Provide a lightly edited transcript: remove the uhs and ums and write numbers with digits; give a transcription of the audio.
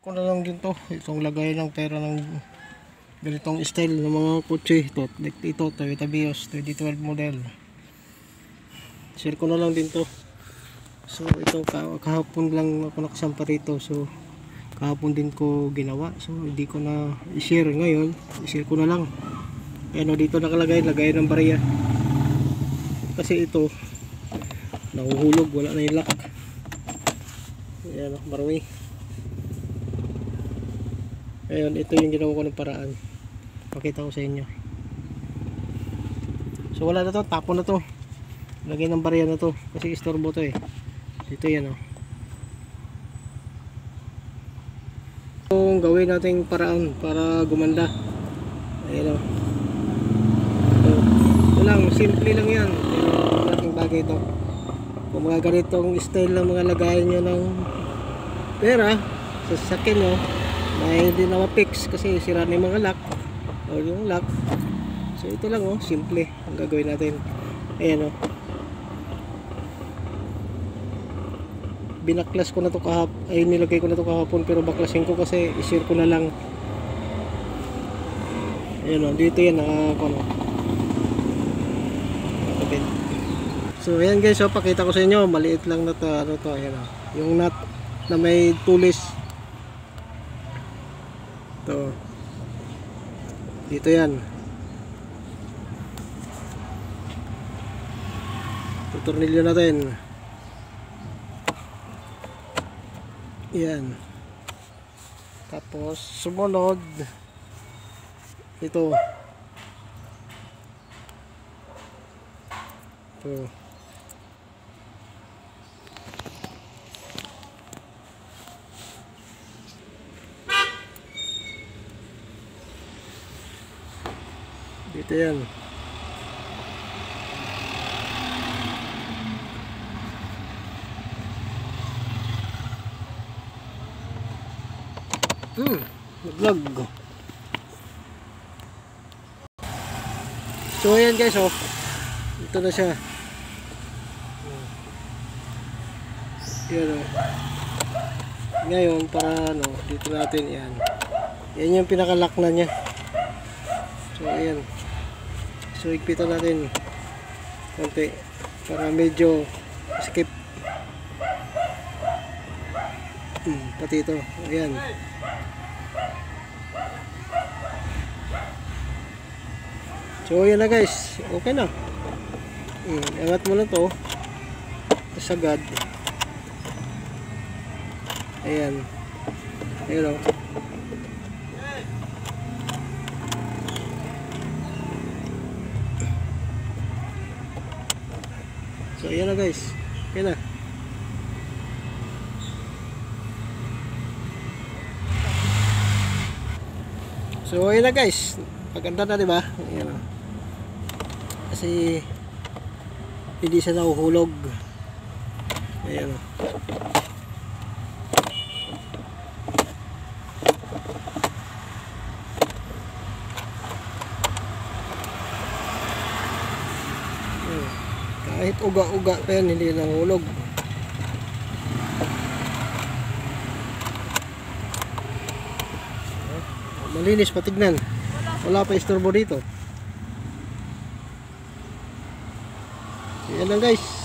Ako na lang din to, itong lagay ng pera ng ganitong style ng mga kotse. Ito Toyota Vios 2012 model. Share ko na lang din to. So ito kahapon lang ako nakasampa rito. So kahapon din ko ginawa. So hindi ko na i-share ngayon. I-share ko na lang. Ayan o, dito nakalagay, lagay ng barya. Kasi ito nahuhulog, wala na yung lock. Ayan o, marami. Ayun, ito yung ginawa ko ng paraan. Pakita ko sa inyo. So wala na to, tapon na to. Lagay ng barya na to kasi istorbo to eh. Dito yan oh. So gawin nating paraan para gumanda. Ayun oh. So, ito lang, simple lang yan. Pero malaking bagay ito. Kung mga ganitong style ng mga lagayan nyo ng pera sa sasakyan nyo, may hindi na ma-fix kasi sira na yung mga lock o yung lock. So ito lang oh, simple ang gagawin natin. Ayan oh, binaklas ko na to kahapon, ay nilagay ko na to kahapon, pero baklasin ko kasi i-share ko na lang. Ayan oh, dito yan nakakon oh. So ayan guys, so pakita ko sa inyo, maliit lang na to, ano to, ayan oh, yung nut na may tulis. Ito. Dito yan. Tutornilyo natin. Yan. Tapos sumunod ito. Ito. Dito yan. Nag-vlog. So ayan guys oh. Ito na siya. Yan oh. Ngayon para ano, dito natin yan. Yan yung pinaka-lock na niya. So ayan. So higpitan natin konti para medyo skip. Pati ito. Ayan. So ayan na guys. Okay na. Angat mo na to. Sagad. Ayan. Ayan o. So ayan na guys. Ayan na. So ayan na guys. Maganda na diba? Ayan o. Kasi hindi siya nahuhulog. Ayan o. Kahit uga-uga pa yan, hindi nahulog. Malinis patignan. Wala pa istorbo dito. Yan lang guys.